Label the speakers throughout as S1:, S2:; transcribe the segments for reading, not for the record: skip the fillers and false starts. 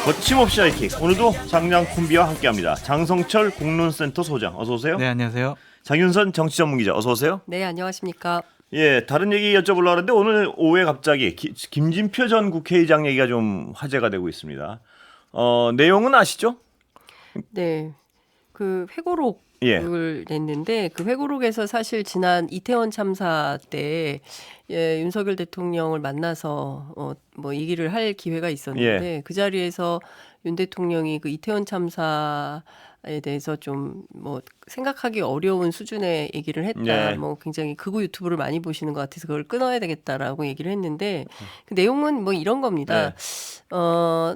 S1: 거침없이 하이킥. 오늘도 장량쿤비와 함께합니다. 장성철 공론센터 소장 어서 오세요.
S2: 네, 안녕하세요.
S1: 장윤선 정치전문기자 어서 오세요.
S3: 네, 안녕하십니까.
S1: 예, 다른 얘기 여쭤보려고 하는데 오늘 오후에 갑자기 김진표 전 국회의장 얘기가 좀 화제가 되고 있습니다. 내용은 아시죠?
S3: 네, 그 회고록을 냈는데 그 회고록에서 사실 지난 이태원 참사 때 윤석열 대통령을 만나서 뭐 얘기를 할 기회가 있었는데 그 자리에서 윤 대통령이 그 이태원 참사에 대해서 좀 뭐 생각하기 어려운 수준의 얘기를 했다. 뭐 굉장히 극우 유튜브를 많이 보시는 것 같아서 그걸 끊어야 되겠다라고 얘기를 했는데 그 내용은 뭐 이런 겁니다.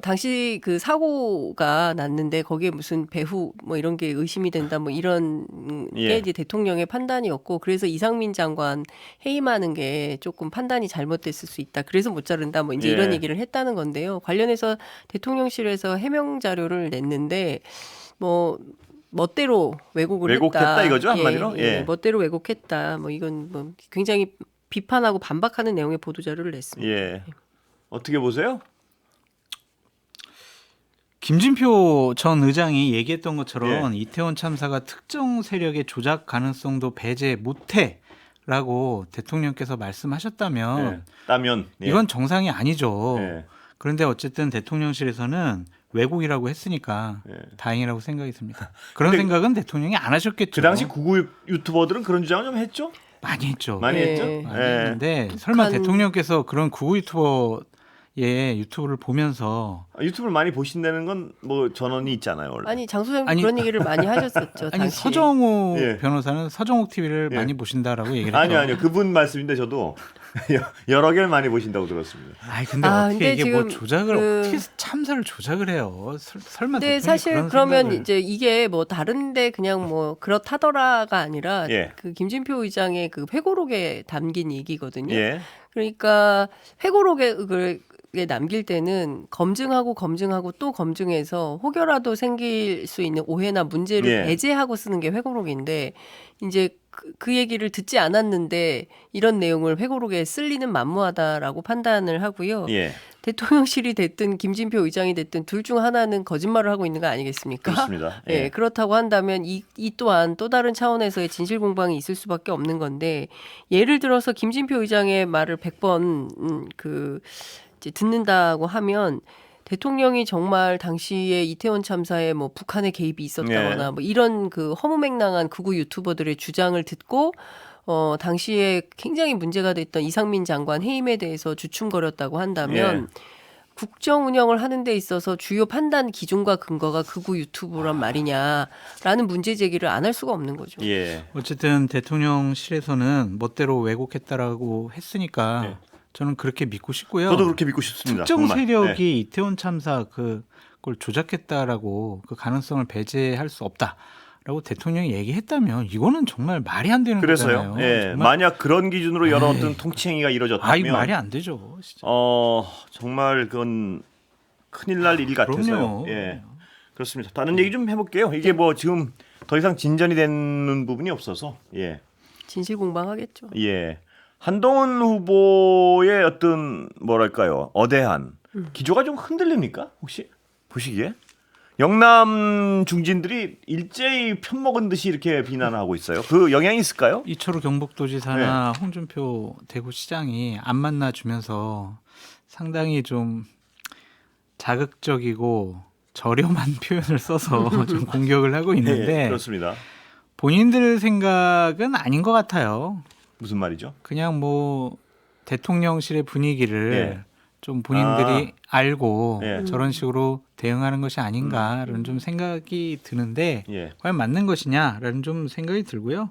S3: 당시 그 사고가 났는데 거기에 무슨 배후 뭐 이런 게 의심이 된다 뭐 이런 게 이제 대통령의 판단이었고 그래서 이상민 장관 해임하는 게 조금 판단이 잘못됐을 수 있다. 그래서 못 자른다. 뭐 이제 이런 얘기를 했다는 건데요. 관련해서 대통령실에서 해명 자료를 냈는데 뭐 멋대로 왜곡했다
S1: 했다 이거죠 한마디로.
S3: 멋대로 왜곡했다. 뭐 이건 뭐 굉장히 비판하고 반박하는 내용의 보도 자료를 냈습니다.
S1: 예. 어떻게 보세요?
S2: 김진표 전 의장이 얘기했던 것처럼 이태원 참사가 특정 세력의 조작 가능성도 배제 못해라고 대통령께서 말씀하셨다면 이건 정상이 아니죠. 그런데 어쨌든 대통령실에서는 왜곡이라고 했으니까 다행이라고 생각이 듭니다. 그런 생각은 대통령이 안 하셨겠죠.
S1: 그 당시 극우 유튜버들은 그런 주장을 좀 했죠?
S2: 많이 했죠.
S1: 많이 했죠?
S2: 많이 했는데 설마 대통령께서 그런 극우 유튜버의 유튜브를 보면서
S1: 유튜브를 많이 보신다는 건 뭐 전언이 있잖아요. 원래.
S3: 아니 장 소장님 그런 얘기를 많이 하셨었죠.
S2: 아니
S3: 당시에.
S2: 서정호 변호사는 서정호 TV를 많이 보신다라고 얘기를 했죠.
S1: 아니요. 그분 말씀인데 저도 여러 개를 많이 보신다고 들었습니다.
S2: 근데 어떻게
S3: 근데
S2: 이게 뭐 조작을 어떻게 참사를 조작을 해요? 설마
S3: 근데 사실 그러면 이제 이게 뭐 다른데 그냥 뭐 그렇다더라가 아니라 그 김진표 의장의 그 회고록에 담긴 얘기거든요. 그러니까 회고록에 남길 때는 검증하고 또 검증해서 혹여라도 생길 수 있는 오해나 문제를 배제하고 쓰는 게 회고록인데 이제 그 얘기를 듣지 않았는데 이런 내용을 회고록에 쓸 리는 만무하다라고 판단을 하고요. 대통령실이 됐든 김진표 의장이 됐든 둘 중 하나는 거짓말을 하고 있는 거 아니겠습니까?
S1: 그렇습니다.
S3: 그렇다고 한다면 이 또한 또 다른 차원에서의 진실 공방이 있을 수밖에 없는 건데 예를 들어서 김진표 의장의 말을 100번 이제 듣는다고 하면 대통령이 정말 당시에 이태원 참사에 뭐 북한의 개입이 있었다거나 뭐 이런 그 허무맹랑한 극우 유튜버들의 주장을 듣고 당시에 굉장히 문제가 됐던 이상민 장관 해임에 대해서 주춤거렸다고 한다면 국정 운영을 하는 데 있어서 주요 판단 기준과 근거가 극우 유튜브란 말이냐라는 문제 제기를 안 할 수가 없는 거죠.
S2: 어쨌든 대통령실에서는 멋대로 왜곡했다라고 했으니까 저는 그렇게 믿고 싶고요.
S1: 저도 그렇게 믿고 싶습니다.
S2: 특정
S1: 정말.
S2: 세력이 이태원 참사 그걸 조작했다라고 그 가능성을 배제할 수 없다라고 대통령이 얘기했다면 이거는 정말 말이 안 되는 거잖아요.
S1: 정말. 만약 그런 기준으로 여러 어떤 통치행위가 이루어졌다면
S2: 이거 말이 안 되죠. 진짜.
S1: 정말 그건 큰일 날 일 같아서요. 그렇습니다. 다른 얘기 좀 해볼게요. 이게 뭐 지금 더 이상 진전이 되는 부분이 없어서
S3: 진실 공방하겠죠.
S1: 한동훈 후보의 어떤 뭐랄까요 어대한 기조가 좀 흔들립니까 혹시 보시기에 영남 중진들이 일제히 편먹은 듯이 이렇게 비난하고 있어요. 그 영향이 있을까요?
S2: 이철우 경북도지사나 홍준표 대구시장이 안 만나주면서 상당히 좀 자극적이고 저렴한 표현을 써서 좀 공격을 하고 있는데
S1: 그렇습니다.
S2: 본인들 생각은 아닌 것 같아요.
S1: 무슨 말이죠?
S2: 그냥 뭐 대통령실의 분위기를 좀 본인들이 알고 저런 식으로 대응하는 것이 아닌가라는 좀 생각이 드는데 과연 맞는 것이냐라는 좀 생각이 들고요.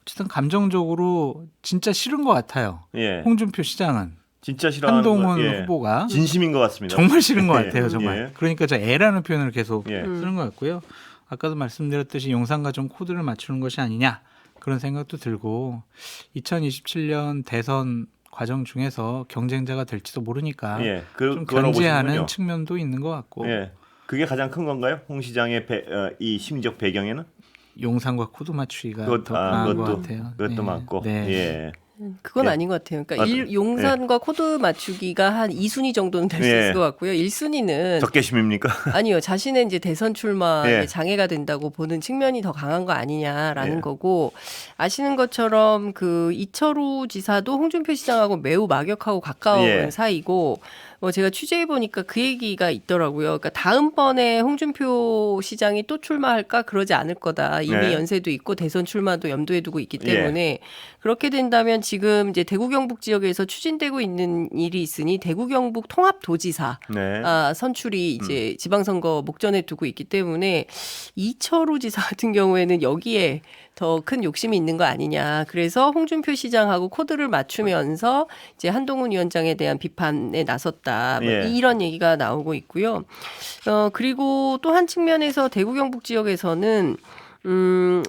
S2: 어쨌든 감정적으로 진짜 싫은 것 같아요. 홍준표 시장은
S1: 진짜 싫어하는
S2: 한동훈 후보가
S1: 진심인 것 같습니다.
S2: 정말 싫은 것 같아요. 정말. 그러니까 저 애라는 표현을 계속 쓰는 것 같고요. 아까도 말씀드렸듯이 용산가정 코드를 맞추는 것이 아니냐. 그런 생각도 들고 2027년 대선 과정 중에서 경쟁자가 될지도 모르니까 좀 견제하는 측면도 있는 것 같고
S1: 그게 가장 큰 건가요? 홍 시장의 이 심리적 배경에는?
S2: 용산과 코드 맞추기가 더 강한 것 같아요.
S1: 그것도 많고
S3: 그건
S1: 예.
S3: 아닌 것 같아요. 그러니까 용산과 코드 맞추기가 한 2순위 정도는 될 수 있을 것 같고요. 1순위는
S1: 적개심입니까?
S3: 아니요. 자신의 이제 대선 출마에
S1: 예.
S3: 장애가 된다고 보는 측면이 더 강한 거 아니냐라는 거고, 아시는 것처럼 그 이철우 지사도 홍준표 시장하고 매우 막역하고 가까운 사이고, 제가 취재해 보니까 그 얘기가 있더라고요. 그러니까 다음번에 홍준표 시장이 또 출마할까 그러지 않을 거다. 이미 연세도 있고 대선 출마도 염두에 두고 있기 때문에 그렇게 된다면 지금 이제 대구 경북 지역에서 추진되고 있는 일이 있으니 대구 경북 통합도지사 선출이 이제 지방선거 목전에 두고 있기 때문에 이철우 지사 같은 경우에는 여기에 더 큰 욕심이 있는 거 아니냐. 그래서 홍준표 시장하고 코드를 맞추면서 이제 한동훈 위원장에 대한 비판에 나섰다. 이런 얘기가 나오고 있고요. 그리고 또 한 측면에서 대구 경북 지역에서는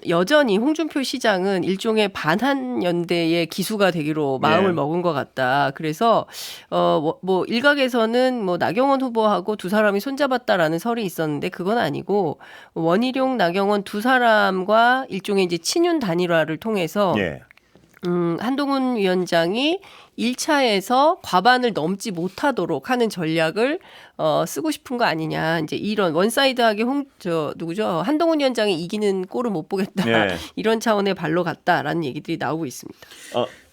S3: 여전히 홍준표 시장은 일종의 반한연대의 기수가 되기로 마음을 먹은 것 같다. 그래서 뭐 일각에서는 뭐 나경원 후보하고 두 사람이 손잡았다라는 설이 있었는데 그건 아니고 원희룡, 나경원 두 사람과 일종의 이제 친윤 단일화를 통해서 한동훈 위원장이 1차에서 과반을 넘지 못하도록 하는 전략을 쓰고 싶은 거 아니냐. 이제 이런 원사이드하게 누구죠? 한동훈 위원장이 이기는 꼴을 못 보겠다. 이런 차원의 발로 갔다라는 얘기들이 나오고 있습니다.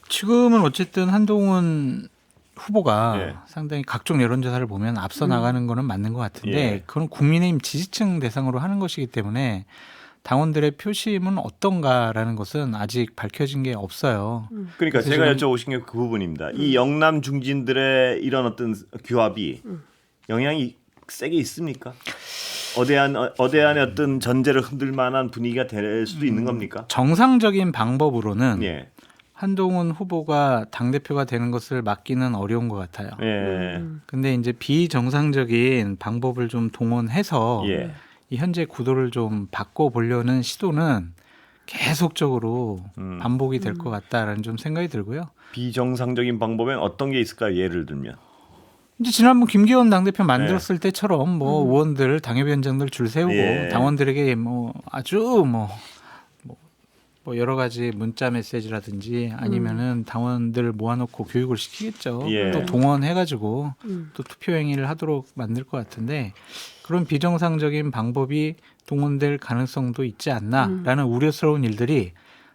S2: 지금은 어쨌든 한동훈 후보가 상당히 각종 여론조사를 보면 앞서 나가는 거는 맞는 것 같은데 그건 국민의힘 지지층 대상으로 하는 것이기 때문에 당원들의 표심은 어떤가라는 것은 아직 밝혀진 게 없어요.
S1: 그러니까 제가 여쭤보신 게 그 부분입니다. 이 영남 중진들의 이런 어떤 규합이 영향이 세게 있습니까? 어대안의 어떤 전제를 흔들 만한 분위기가 될 수도 있는 겁니까?
S2: 정상적인 방법으로는 한동훈 후보가 당대표가 되는 것을 막기는 어려운 것 같아요. 근데 이제 비정상적인 방법을 좀 동원해서 이 현재 구도를 좀 바꿔보려는 시도는 계속적으로 반복이 될 것 같다라는 좀 생각이 들고요.
S1: 비정상적인 방법엔 어떤 게 있을까요? 예를 들면.
S2: 이제 지난번 김기현 당대표 만들었을 때처럼 뭐 의원들, 당협위원장들 줄 세우고 당원들에게 뭐 아주 뭐 여러 가지 문자 메시지라든지 아니면은 당원들 모아놓고 교육을 시키겠죠. 또 동원해가지고 또 투표 행위를 하도록 만들 것 같은데 그런 비정상적인 방법이 동원될 가능성도 있지 않나라는 우려스러운 일들이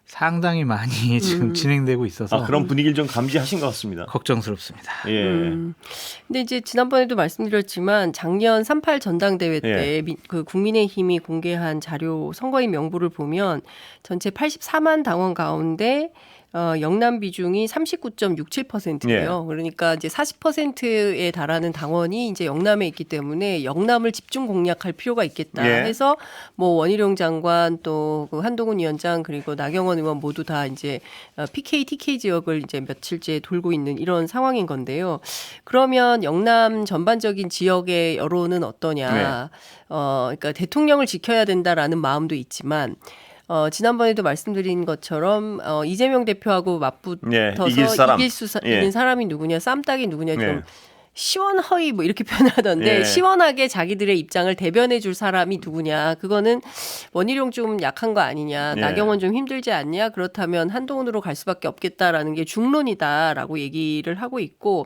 S2: 상당히 많이 지금 진행되고 있어서
S1: 그런 분위기를 좀 감지하신 것 같습니다.
S2: 걱정스럽습니다.
S3: 근데 이제 지난번에도 말씀드렸지만 작년 3.8 전당대회 때 그 국민의힘이 공개한 자료 선거인 명부를 보면 전체 84만 당원 가운데 영남 비중이 39.67%예요. 그러니까 이제 40%에 달하는 당원이 이제 영남에 있기 때문에 영남을 집중 공략할 필요가 있겠다 해서 뭐 원희룡 장관 또 그 한동훈 위원장 그리고 나경원 의원 모두 다 이제 PK, TK 지역을 이제 며칠째 돌고 있는 이런 상황인 건데요. 그러면 영남 전반적인 지역의 여론은 어떠냐? 그러니까 대통령을 지켜야 된다라는 마음도 있지만. 지난번에도 말씀드린 것처럼 이재명 대표하고 맞붙어서 이길 수 있는 사람이 누구냐, 쌈딱이 누구냐 좀 시원허이 뭐 이렇게 표현하던데 시원하게 자기들의 입장을 대변해 줄 사람이 누구냐. 그거는 원희룡 좀 약한 거 아니냐. 나경원 좀 힘들지 않냐. 그렇다면 한동훈으로 갈 수밖에 없겠다라는 게 중론이다라고 얘기를 하고 있고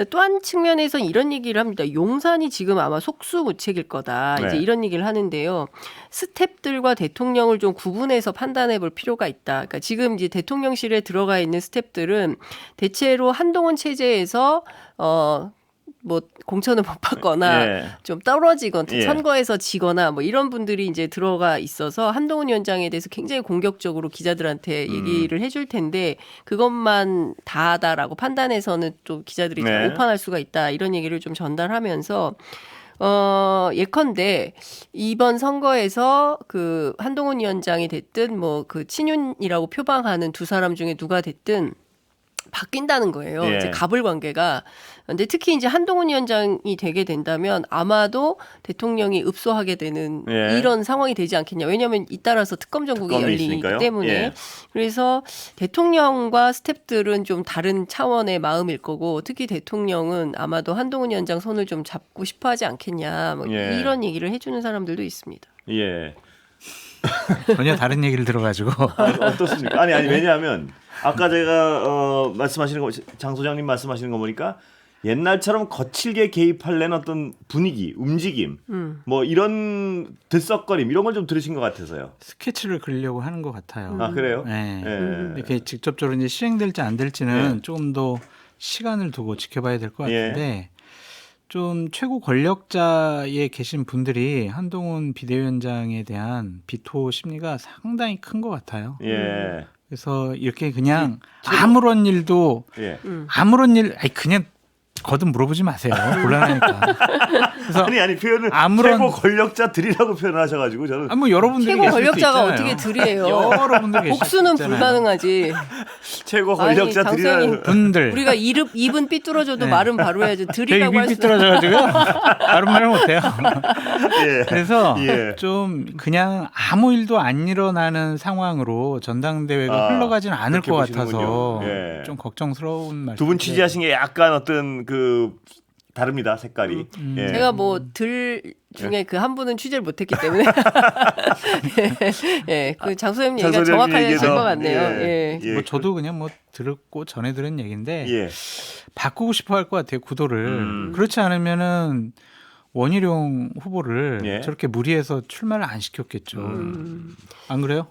S3: 또 한 측면에서 이런 얘기를 합니다. 용산이 지금 아마 속수무책일 거다. 이제 이런 얘기를 하는데요. 스태프들과 대통령을 좀 구분해서 판단해 볼 필요가 있다. 그러니까 지금 이제 대통령실에 들어가 있는 스태프들은 대체로 한동훈 체제에서 뭐 공천을 못 받거나 좀 떨어지거나 선거에서 지거나 뭐 이런 분들이 이제 들어가 있어서 한동훈 위원장에 대해서 굉장히 공격적으로 기자들한테 얘기를 해줄 텐데 그것만 다하다라고 판단해서는 또 기자들이 잘 오판할 수가 있다 이런 얘기를 좀 전달하면서 예컨대 이번 선거에서 그 한동훈 위원장이 됐든 뭐 그 친윤이라고 표방하는 두 사람 중에 누가 됐든 바뀐다는 거예요. 이제 갑을 관계가. 근데 특히 이제 한동훈 위원장이 되게 된다면 아마도 대통령이 읍소하게 되는 이런 상황이 되지 않겠냐. 왜냐하면 잇따라서 특검 전국이 열리기
S1: 있으니까요.
S3: 때문에. 그래서 대통령과 스태프들은 좀 다른 차원의 마음일 거고 특히 대통령은 아마도 한동훈 위원장 손을 좀 잡고 싶어 하지 않겠냐. 뭐 이런 얘기를 해주는 사람들도 있습니다.
S2: 전혀 다른 얘기를 들어가지고.
S1: 어떻습니까? 아니 왜냐하면 아까 제가 말씀하시는 거 장 소장님 말씀하시는 거 보니까 옛날처럼 거칠게 개입하려는 어떤 분위기, 움직임, 뭐 이런 들썩거림 이런 걸 좀 들으신 것 같아서요.
S2: 스케치를 그리려고 하는 것 같아요.
S1: 아 그래요?
S2: 네.
S1: 예.
S2: 이렇게 직접적으로 이제 실행될지 안 될지는
S1: 예.
S2: 조금 더 시간을 두고 지켜봐야 될 것 같은데 좀 최고 권력자에 계신 분들이 한동훈 비대위원장에 대한 비토 심리가 상당히 큰 것 같아요.
S1: 예.
S2: 그래서 이렇게 그냥 아무런 일도
S1: 예.
S2: 아무런 일 아니 그냥 거듭 물어보지 마세요. 곤란하니까. 그래서
S1: 아니 표현을
S2: 아무런-
S1: 최고 권력자들이라고 표현하셔가지고 저는
S2: 뭐 여러분들이
S3: 최고
S2: 계실 수
S3: 권력자가
S2: 있잖아요.
S3: 어떻게 들이에요?
S2: 여러분들 계실 수
S3: 복수는
S2: 있잖아요.
S3: 불가능하지.
S1: 최고
S3: 아니,
S1: 권력자들이라는
S3: 장소연님,
S2: 분들
S3: 우리가 입은 삐뚤어져도
S2: 네.
S3: 말은 바로 해야죠.
S2: 제
S3: 들이라고
S2: 입이
S3: 할 수.
S2: 삐뚤어져가지고요. 다른 말을 못해요.
S1: 예.
S2: 그래서
S1: 예.
S2: 좀 그냥 아무 일도 안 일어나는 상황으로 전당대회가 흘러가지는 않을
S1: 그렇게
S2: 것
S1: 보시는군요.
S2: 같아서
S1: 예.
S2: 좀 걱정스러운 말씀.
S1: 두 분 취재하신 게 약간 어떤 그 다릅니다 색깔이. 예.
S3: 제가 뭐 들 중에 그 한 분은 취재를 못했기 때문에 예, 그 장소영 얘기가
S1: 장소영
S3: 정확하신
S1: 얘기도-
S3: 것 같네요.
S1: 예.
S3: 예.
S1: 예.
S2: 뭐 저도 그냥 뭐 들었고 전해 들은 얘기인데
S1: 예.
S2: 바꾸고 싶어 할 것 같아요 구도를.
S1: 음.
S2: 그렇지 않으면은 원희룡 후보를
S1: 예.
S2: 저렇게 무리해서 출마를 안 시켰겠죠. 안 그래요?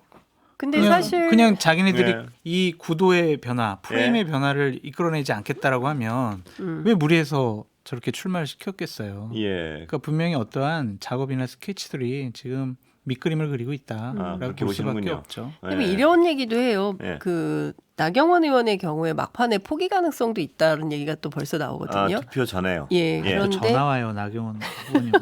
S3: 근데
S2: 그냥,
S3: 사실
S2: 그냥 자기네들이
S1: 예.
S2: 이 구도의 변화, 프레임의 변화를 이끌어내지 않겠다라고 하면 왜 무리해서 저렇게 출마를 시켰겠어요.
S1: 예.
S2: 그러니까 분명히 어떠한 작업이나 스케치들이 지금 밑그림을 그리고 있다라고
S1: 그렇게
S2: 볼 수밖에
S1: 보시는군요.
S2: 없죠.
S3: 그리고 이런 얘기도 해요.
S1: 예.
S3: 그 나경원 의원의 경우에 막판에 포기 가능성도 있다는 얘기가 또 벌써 나오거든요.
S1: 투표 전에요.
S3: 예,
S1: 예.
S3: 그런데
S2: 전화 와요 나경원 후보님.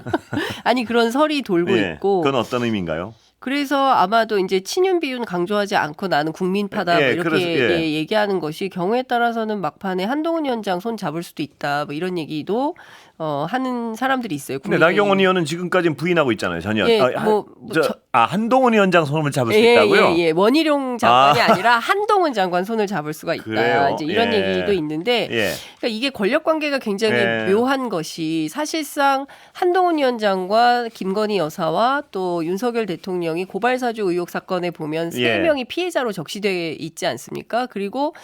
S3: 아니 그런 설이 돌고
S1: 예.
S3: 있고
S1: 그건 어떤 의미인가요?
S3: 그래서 아마도 이제 친윤 비윤 강조하지 않고 나는 국민파다
S1: 예,
S3: 뭐 이렇게
S1: 그래서, 예.
S3: 예, 얘기하는 것이 경우에 따라서는 막판에 한동훈 위원장 손 잡을 수도 있다 뭐 이런 얘기도 하는 사람들이 있어요.
S1: 근데 나경원 의원은 지금까지는 부인하고 있잖아요. 전혀.
S3: 예, 뭐
S1: 한동훈 위원장 손을 잡을 수
S3: 예,
S1: 있다고요?
S3: 예. 원희룡 장관이 아니라 한동훈 장관 손을 잡을 수가 있다.
S1: 그래요?
S3: 이제 이런
S1: 예.
S3: 얘기도 있는데
S1: 예.
S3: 그러니까 이게 권력 관계가 굉장히
S1: 예.
S3: 묘한 것이 사실상 한동훈 위원장과 김건희 여사와 또 윤석열 대통령이 고발사주 의혹 사건에 보면
S1: 예.
S3: 3명이 피해자로 적시되어 있지 않습니까? 그리고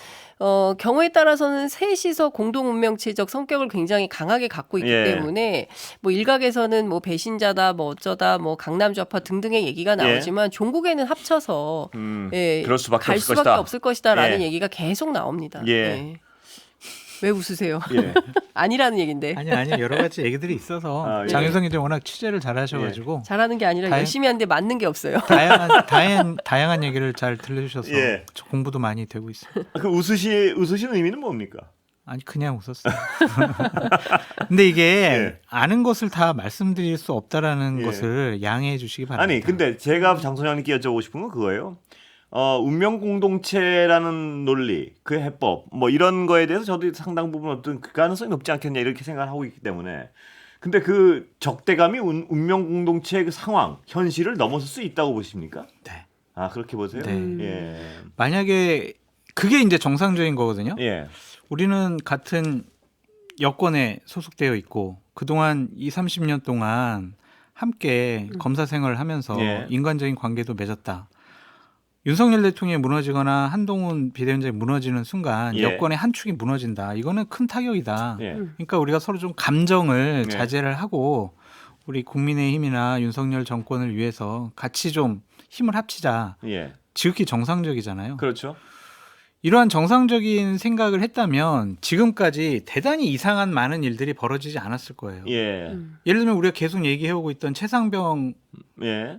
S3: 경우에 따라서는 셋이서 공동 운명체적 성격을 굉장히 강하게 갖고 있기
S1: 예.
S3: 때문에 뭐 일각에서는 뭐 배신자다 뭐 어쩌다 뭐 강남 좌파 등등의 얘기가 나오지만 종국에는 합쳐서 예,
S1: 그럴 수밖에
S3: 갈
S1: 없을
S3: 수밖에
S1: 것이다.
S3: 없을 것이다라는
S1: 예.
S3: 얘기가 계속 나옵니다.
S1: 예.
S3: 예. 왜 웃으세요?
S1: 예.
S3: 아니라는 얘긴데.
S2: 아니 여러 가지 얘기들이 있어서
S1: 아, 예.
S2: 장윤성 기자 워낙 취재를 잘하셔가지고
S3: 잘하는 게 아니라
S2: 다행-
S3: 열심히 하는데 맞는 게 없어요.
S2: 다양한 얘기를 잘 들려주셔서
S1: 예.
S2: 저 공부도 많이 되고 있어요.
S1: 그 웃으시는 의미는 뭡니까?
S2: 아니 그냥 웃었어요. 근데 이게
S1: 예.
S2: 아는 것을 다 말씀드릴 수 없다라는
S1: 예.
S2: 것을 양해해 주시기 바랍니다.
S1: 아니 근데 제가 장 소장님께 여쭤보고 싶은 건 그거예요. 운명 공동체라는 논리, 그 해법, 뭐 이런 거에 대해서 저도 상당 부분 어떤 그 가능성이 높지 않겠냐 이렇게 생각을 하고 있기 때문에. 근데 그 적대감이 운명 공동체의 그 상황, 현실을 넘어설 수 있다고 보십니까?
S2: 네.
S1: 아 그렇게 보세요?
S2: 네.
S1: 예.
S2: 만약에 그게 이제 정상적인 거거든요.
S1: 예.
S2: 우리는 같은 여권에 소속되어 있고 그동안 20-30년 동안 함께 검사 생활을 하면서
S1: 예.
S2: 인간적인 관계도 맺었다. 윤석열 대통령이 무너지거나 한동훈 비대위원장이 무너지는 순간
S1: 예.
S2: 여권의 한 축이 무너진다. 이거는 큰 타격이다.
S1: 예.
S2: 그러니까 우리가 서로 좀 감정을
S1: 네.
S2: 자제를 하고 우리 국민의힘이나 윤석열 정권을 위해서 같이 좀 힘을 합치자.
S1: 예.
S2: 지극히 정상적이잖아요.
S1: 그렇죠.
S2: 이러한 정상적인 생각을 했다면 지금까지 대단히 이상한 많은 일들이 벌어지지 않았을 거예요.
S1: 예.
S2: 예를 들면 우리가 계속 얘기해오고 있던 최상병의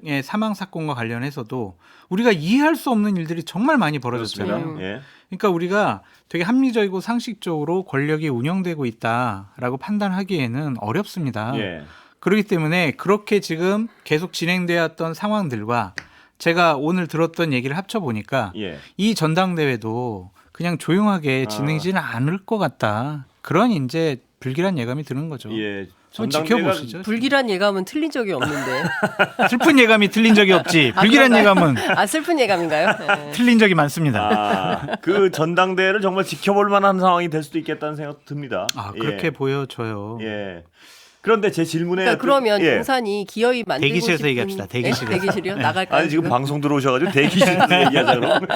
S1: 예.
S2: 사망 사건과 관련해서도 우리가 이해할 수 없는 일들이 정말 많이 벌어졌잖아요.
S1: 그렇습니다. 예.
S2: 그러니까 우리가 되게 합리적이고 상식적으로 권력이 운영되고 있다라고 판단하기에는 어렵습니다.
S1: 예.
S2: 그렇기 때문에 그렇게 지금 계속 진행되었던 상황들과 제가 오늘 들었던 얘기를 합쳐보니까
S1: 예.
S2: 이 전당대회도 그냥 조용하게 진행지는 않을 것 같다. 그런 이제 불길한 예감이 드는 거죠.
S1: 예.
S2: 한번 지켜보시죠.
S3: 불길한 예감은 틀린 적이 없는데.
S2: 슬픈 예감이 틀린 적이 없지. 불길한
S3: 그런가요?
S2: 예감은
S3: 아 슬픈 예감인가요? 네.
S2: 틀린 적이 많습니다.
S1: 아, 그 전당대회를 정말 지켜볼 만한 상황이 될 수도 있겠다는 생각 듭니다.
S2: 아, 그렇게
S1: 예.
S2: 보여져요.
S1: 예. 그런데 제 질문에
S3: 그러니까 그러면
S1: 예.
S3: 용산이 기어이 만들고
S2: 대기실에서
S3: 싶은
S2: 얘기합시다. 대기실에서.
S3: 네? 대기실이요? 나갈까요?
S1: 아니 지금 방송 들어오셔가지고 대기실에서 얘기하자 그러면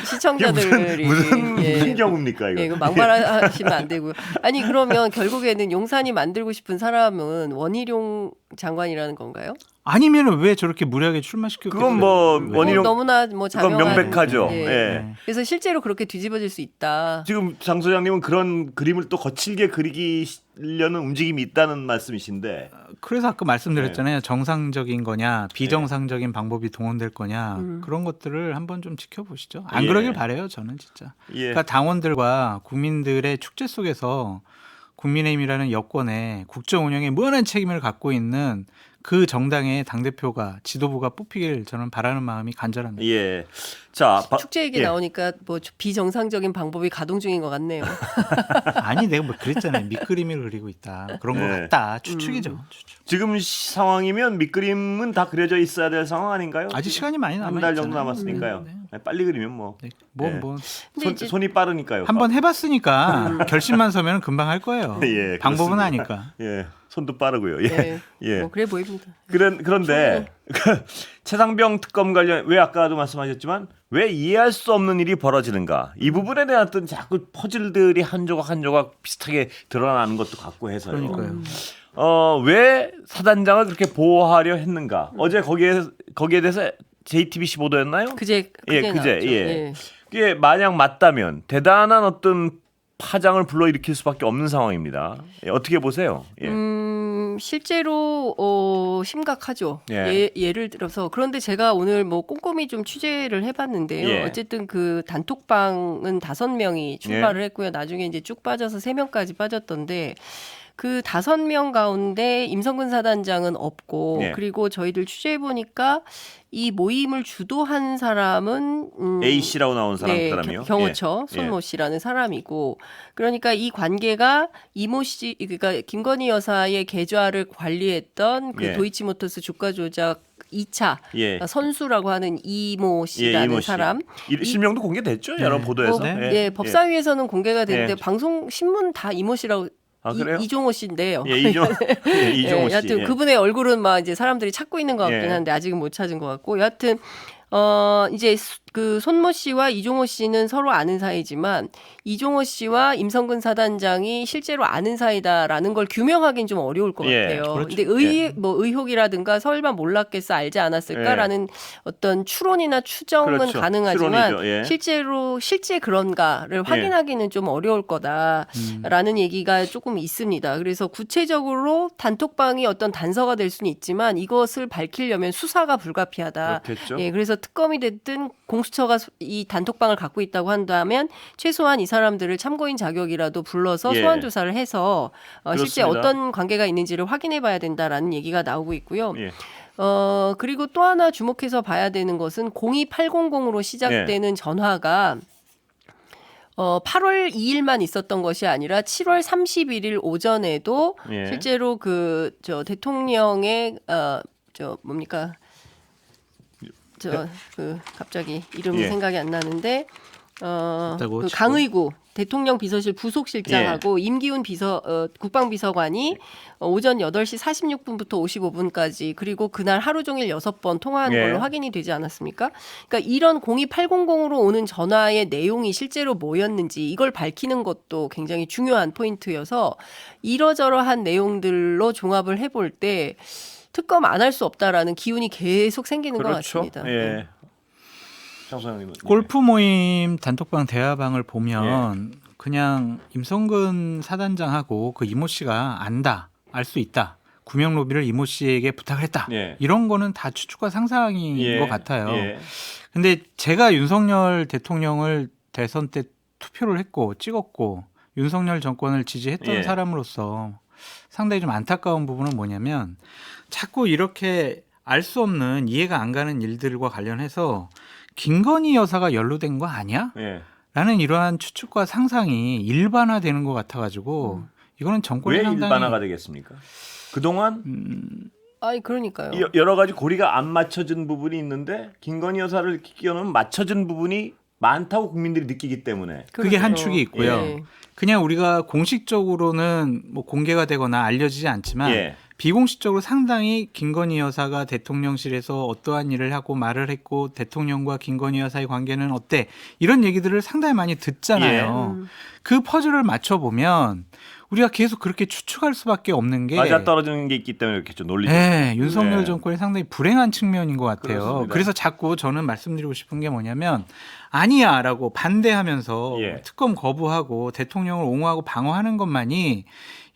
S3: 시청자들이
S1: 무슨 경우입니까 이거?
S3: 예, 이거 막말하시면 안 되고요. 아니 그러면 결국에는 용산이 만들고 싶은 사람은 원희룡 장관이라는 건가요?
S2: 아니면은 왜 저렇게 무리하게 출마시켰겠어요?
S1: 그건 뭐 원희룡
S3: 너무나 뭐
S1: 그건
S3: 자명한
S1: 명백하죠.
S3: 예.
S1: 예.
S3: 그래서 실제로 그렇게 뒤집어질 수 있다.
S1: 지금 장 소장님은 그런 그림을 또 거칠게 그리려는 움직임이 있다는 말씀이신데
S2: 그래서 아까 말씀드렸잖아요. 정상적인 거냐, 비정상적인 방법이 동원될 거냐 그런 것들을 한번 좀 지켜보시죠. 안
S1: 예.
S2: 그러길 바래요, 저는 진짜.
S1: 예.
S2: 그러니까 당원들과 국민들의 축제 속에서 국민의힘이라는 여권의 국정 운영에 무한한 책임을 갖고 있는 그 정당의 당대표가 지도부가 뽑히길 저는 바라는 마음이 간절합니다.
S1: 예. 자,
S3: 축제 얘기
S1: 예.
S3: 나오니까 뭐 비정상적인 방법이 가동 중인 것 같네요.
S2: 아니 내가 뭐 그랬잖아요. 밑그림을 그리고 있다. 그런 것
S1: 네.
S2: 같다. 추측이죠. 추측.
S1: 지금 상황이면 밑그림은 다 그려져 있어야 될 상황 아닌가요?
S2: 아직 시간이 많이 남아
S1: 한
S2: 있잖아요.
S1: 달 정도 남았으니까요. 빨리 그리면 뭐
S2: 네.
S1: 예.
S3: 근데 이제
S1: 손이 빠르니까요.
S2: 한번 해봤으니까 결심만 서면 금방 할 거예요.
S1: 예,
S2: 방법은
S1: 그렇습니다.
S2: 아니까.
S1: 예, 손도 빠르고요. 예,
S3: 네,
S1: 예.
S3: 뭐 그래 보입니다.
S1: 그런데 최상병 특검 관련 왜 아까도 말씀하셨지만 왜 이해할 수 없는 일이 벌어지는가 이 부분에 대한 어떤 자꾸 퍼즐들이 한 조각 한 조각 비슷하게 드러나는 것도 같고 해서요.
S2: 그러니까요.
S1: 왜 사단장을 그렇게 보호하려 했는가? 어제 거기에 대해서 JTBC 보도였나요?
S3: 그제
S1: 예,
S3: 나왔죠.
S1: 그제 예. 그게 만약 맞다면 대단한 어떤 파장을 불러일으킬 수밖에 없는 상황입니다. 예, 어떻게 보세요? 예.
S3: 실제로 심각하죠.
S1: 예.
S3: 예를 들어서 그런데 제가 오늘 뭐 꼼꼼히 좀 취재를 해봤는데요.
S1: 예.
S3: 어쨌든 그 단톡방은 5명이 출발을 했고요. 나중에 이제 쭉 빠져서 3명까지 빠졌던데 그 5명 가운데 임성근 사단장은 없고
S1: 예.
S3: 그리고 저희들 취재해 보니까 이 모임을 주도한 사람은
S1: A 씨라고 나온
S3: 네,
S1: 사람이요.
S3: 경호처
S1: 예.
S3: 손모 씨라는 사람이고 그러니까 이 관계가 이모 씨 그러니까 김건희 여사의 계좌를 관리했던 그
S1: 예.
S3: 도이치모터스 주가 조작 2차
S1: 예.
S3: 선수라고 하는 이모 씨라는
S1: 이모 씨.
S3: 사람
S1: 실명도 공개됐죠 여러
S2: 네.
S1: 보도에서.
S3: 뭐,
S2: 네.
S3: 예, 법사위에서는 공개가 됐는데
S1: 예.
S3: 방송 신문 다 이모 씨라고
S1: 아, 그래요?
S3: 이종호 씨인데요.
S1: 예, 이종호 씨.
S3: 여하튼
S1: 예.
S3: 그분의 얼굴은 막 이제 사람들이 찾고 있는 것 같긴
S1: 예.
S3: 한데 아직은 못 찾은 것 같고 여하튼 이제 그 손모 씨와 이종호 씨는 서로 아는 사이지만 이종호 씨와 임성근 사단장이 실제로 아는 사이다라는 걸 규명하기는 좀 어려울 것
S1: 예,
S3: 같아요.
S1: 그렇죠.
S3: 근데 의혹이라든가 설마 몰랐겠어 알지 않았을까라는 어떤 추론이나 추정은
S1: 그렇죠.
S3: 가능하지만
S1: 추론이죠. 예.
S3: 실제 그런가를 확인하기는 좀 어려울 거다라는 얘기가 조금 있습니다. 그래서 구체적으로 단톡방이 어떤 단서가 될 수는 있지만 이것을 밝히려면 수사가 불가피하다.
S1: 그렇겠죠.
S3: 예, 그래서 특검이 됐든 공수처가 이 단톡방을 갖고 있다고 한다면 최소한 이 사람들을 참고인 자격이라도 불러서
S1: 예.
S3: 소환 조사를 해서 실제
S1: 그렇습니다.
S3: 어떤 관계가 있는지를 확인해 봐야 된다라는 얘기가 나오고 있고요.
S1: 예.
S3: 그리고 또 하나 주목해서 봐야 되는 것은 02800으로 시작되는 전화가 8월 2일만 있었던 것이 아니라 7월 31일 오전에도
S1: 예.
S3: 실제로 그 대통령의 뭡니까? 갑자기 이름이
S1: 예.
S3: 생각이 안 나는데
S2: 있다고
S3: 그
S2: 치고.
S3: 강의구 대통령 비서실 부속실장하고 임기훈 국방비서관이 오전 8시 46분부터 55분까지 그리고 그날 하루 종일 6번 통화한
S1: 예.
S3: 걸로 확인이 되지 않았습니까? 그러니까 이런 02800으로 오는 전화의 내용이 실제로 뭐였는지 이걸 밝히는 것도 굉장히 중요한 포인트여서 이러저러한 내용들로 종합을 해볼 때 특검 안 할 수 없다라는 기운이 계속 생기는 것
S1: 그렇죠.
S3: 같습니다.
S1: 예. 장 소장님은
S2: 골프 모임 단톡방 대화방을 보면 그냥 임성근 사단장하고 그 이모 씨가 안다, 알 수 있다. 구명 로비를 이모 씨에게 부탁을 했다.
S1: 예.
S2: 이런 거는 다 추측과 상상인
S1: 예.
S2: 것 같아요.
S1: 예.
S2: 근데 제가 윤석열 대통령을 대선 때 투표를 했고 찍었고 윤석열 정권을 지지했던
S1: 예.
S2: 사람으로서 상당히 좀 안타까운 부분은 뭐냐면 자꾸 이렇게 알 수 없는 이해가 안 가는 일들과 관련해서 김건희 여사가 연루된 거 아니야?
S1: 예.
S2: 라는 이러한 추측과 상상이 일반화되는 것 같아가지고 이거는 정권이
S1: 왜
S2: 상당히
S1: 일반화가 되겠습니까? 그동안
S3: 아니 그러니까요.
S1: 여러 가지 고리가 안 맞춰진 부분이 있는데 김건희 여사를 끼워넣으면 맞춰진 부분이 많다고 국민들이 느끼기 때문에
S2: 그게 한
S3: 그렇죠.
S2: 축이 있고요.
S3: 예.
S2: 그냥 우리가 공식적으로는 뭐 공개가 되거나 알려지지 않지만
S1: 예.
S2: 비공식적으로 상당히 김건희 여사가 대통령실에서 어떠한 일을 하고 말을 했고 대통령과 김건희 여사의 관계는 어때 이런 얘기들을 상당히 많이 듣잖아요. 그 퍼즐을 맞춰보면 우리가 계속 그렇게 추측할 수밖에 없는 게
S1: 맞아떨어지는 게 있기 때문에 그렇겠죠. 논리적.
S2: 네, 윤석열
S1: 네.
S2: 정권이 상당히 불행한 측면인 것 같아요.
S1: 그렇습니다.
S2: 그래서 자꾸 저는 말씀드리고 싶은 게 뭐냐면 아니야라고 반대하면서
S1: 예.
S2: 특검 거부하고 대통령을 옹호하고 방어하는 것만이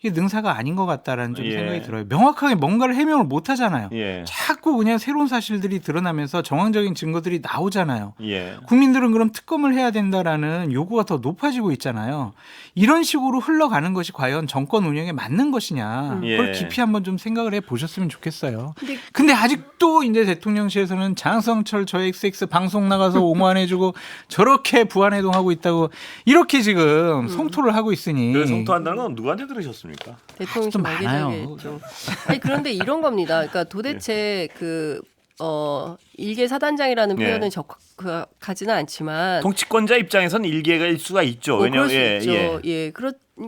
S2: 이게 능사가 아닌 것 같다라는 좀
S1: 예.
S2: 생각이 들어요. 명확하게 뭔가를 해명을 못 하잖아요.
S1: 예.
S2: 자꾸 그냥 새로운 사실들이 드러나면서 정황적인 증거들이 나오잖아요.
S1: 예.
S2: 국민들은 그럼 특검을 해야 된다라는 요구가 더 높아지고 있잖아요. 이런 식으로 흘러가는 것이 과연 정권 운영에 맞는 것이냐. 그걸
S1: 예.
S2: 깊이 한번 좀 생각을 해보셨으면 좋겠어요.
S3: 근데
S2: 근데 아직도 이제 대통령실에서는 장성철 저 XX 방송 나가서 옹호해주고 저렇게 부안해동하고 있다고 이렇게 지금 성토를 하고 있으니.
S1: 그 성토한다는 건 누구한테 들으셨습니까?
S3: 대통령
S2: 좀 많아요.
S3: 관계자겠죠. 아니 그런데 이런 겁니다. 그러니까 도대체 일개 사단장이라는
S1: 예.
S3: 표현은 적합하지는 않지만
S1: 통치권자 입장에서는 일개일 수가 있죠.
S3: 그럴
S1: 왜냐하면
S3: 수 있죠. 예.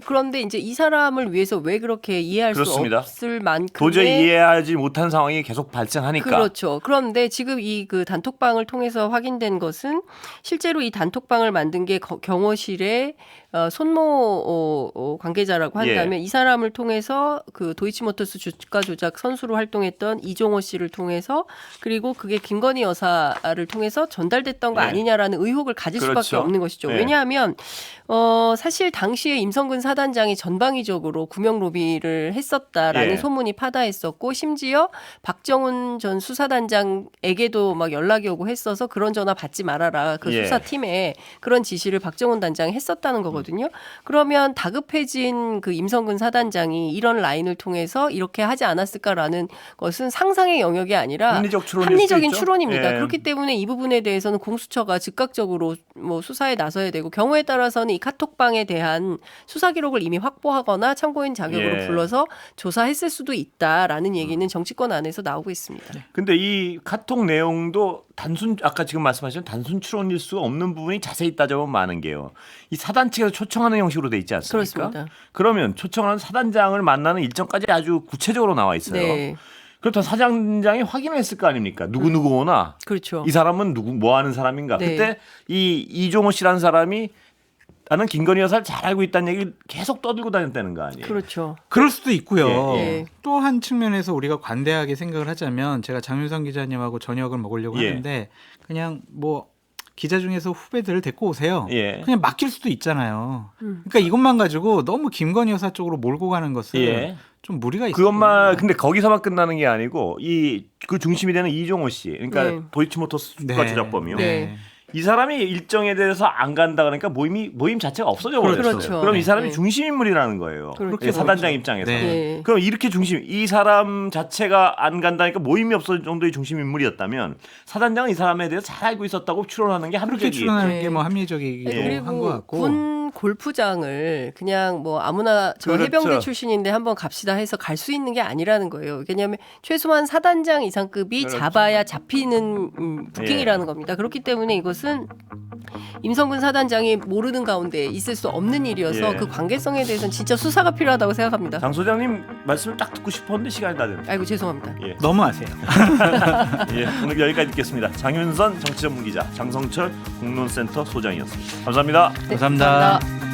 S3: 그런데 이제 이 사람을 위해서 왜 그렇게 이해할
S1: 그렇습니다.
S3: 수 없을 만큼의
S1: 도저히 이해하지 못한 상황이 계속 발생하니까.
S3: 그렇죠. 그런데 지금 이 그 단톡방을 통해서 확인된 것은 실제로 이 단톡방을 만든 게 경호실의 손모 관계자라고 한다면
S1: 예.
S3: 이 사람을 통해서 그 도이치모터스 주가 조작 선수로 활동했던 이종호 씨를 통해서 그리고 그게 김건희 여사를 통해서 전달됐던 거
S1: 예.
S3: 아니냐라는 의혹을 가질
S1: 그렇죠.
S3: 수밖에 없는 것이죠.
S1: 예.
S3: 왜냐하면 사실 당시에 임성근 사단장이 전방위적으로 구명 로비를 했었다라는
S1: 예.
S3: 소문이 파다했었고 심지어 박정훈 전 수사단장에게도 막 연락이 오고 했어서 그런 전화 받지 말아라. 그
S1: 예.
S3: 수사팀에 그런 지시를 박정훈 단장이 했었다는 거거든요. 그러면 다급해진 그 임성근 사단장이 이런 라인을 통해서 이렇게 하지 않았을까라는 것은 상상의 영역이 아니라
S1: 합리적 추론일
S3: 합리적인
S1: 수 있죠?
S3: 추론입니다.
S1: 예.
S3: 그렇기 때문에 이 부분에 대해서는 공수처가 즉각적으로 뭐 수사에 나서야 되고 경우에 따라서는 이 카톡방에 대한 수사 기록을 이미 확보하거나 참고인 자격으로
S1: 예.
S3: 불러서 조사했을 수도 있다라는 얘기는 정치권 안에서 나오고 있습니다.
S1: 근데 이 카톡 내용도 아까 지금 말씀하신 단순 추론일 수가 없는 부분이 자세히 따져보면 많은 게요. 이 사단 측에서 초청하는 형식으로 돼 있지 않습니까?
S3: 그렇습니다.
S1: 그러면 초청하는 사단장을 만나는 일정까지 아주 구체적으로 나와 있어요.
S3: 네,
S1: 그렇다면 사단장이 확인을 했을 거 아닙니까? 누구 오나
S3: 그렇죠.
S1: 이 사람은 뭐 하는 사람인가?
S3: 네.
S1: 그때 이 이종호 씨라는 사람이 나는 김건희 여사를 잘 알고 있다는 얘기를 계속 떠들고 다녔다는 거 아니에요?
S3: 그렇죠.
S2: 그럴 수도 있고요.
S1: 예,
S3: 예.
S2: 또 한 측면에서 우리가 관대하게 생각을 하자면 제가 장윤성 기자님하고 저녁을 먹으려고
S1: 예.
S2: 하는데 그냥 뭐 기자 중에서 후배들을 데리고 오세요.
S1: 예.
S2: 그냥 맡길 수도 있잖아요. 그러니까 이것만 가지고 너무 김건희 여사 쪽으로 몰고 가는 것은
S1: 예.
S2: 좀 무리가 있어요.
S1: 그것만 근데 거기서만 끝나는 게 아니고 그 중심이 되는 이종호 씨, 그러니까
S3: 네.
S1: 도이치모터스 주가 조작범이요.
S3: 네.
S1: 이 사람이 일정에 대해서 안 간다 그러니까 모임 자체가 없어져 버렸어요.
S3: 그렇죠.
S1: 그럼 이 사람이
S3: 네.
S1: 중심 인물이라는 거예요.
S3: 그렇죠.
S1: 사단장 입장에서.
S2: 네.
S3: 네.
S1: 그럼 이렇게 이 사람 자체가 안 간다니까 모임이 없을 정도의 중심 인물이었다면 사단장은 이 사람에 대해서 잘 알고 있었다고 추론하는 게
S2: 그렇게
S1: 합리적이에요.
S2: 추론하는
S3: 네.
S2: 게 뭐 합리적이기도 한 것
S3: 그리고
S2: 같고.
S3: 군 골프장을 그냥 뭐 아무나 저
S1: 그렇죠.
S3: 해병대 출신인데 한번 갑시다 해서 갈 수 있는 게 아니라는 거예요. 왜냐하면 최소한 사단장 이상급이
S1: 그렇죠.
S3: 잡아야 잡히는 부킹이라는 겁니다. 그렇기 때문에 이것은 임성근 사단장이 모르는 가운데 있을 수 없는 일이어서
S1: 예.
S3: 그 관계성에 대해서는 진짜 수사가 필요하다고 생각합니다.
S1: 장 소장님 말씀을 딱 듣고 싶었는데 시간이 다 됐네.
S3: 아이고 죄송합니다.
S1: 예.
S2: 너무하세요.
S1: 예, 오늘 여기까지 듣겠습니다. 장윤선 정치전문기자, 장성철 공론센터 소장이었습니다. 감사합니다.
S3: 네,
S2: 감사합니다.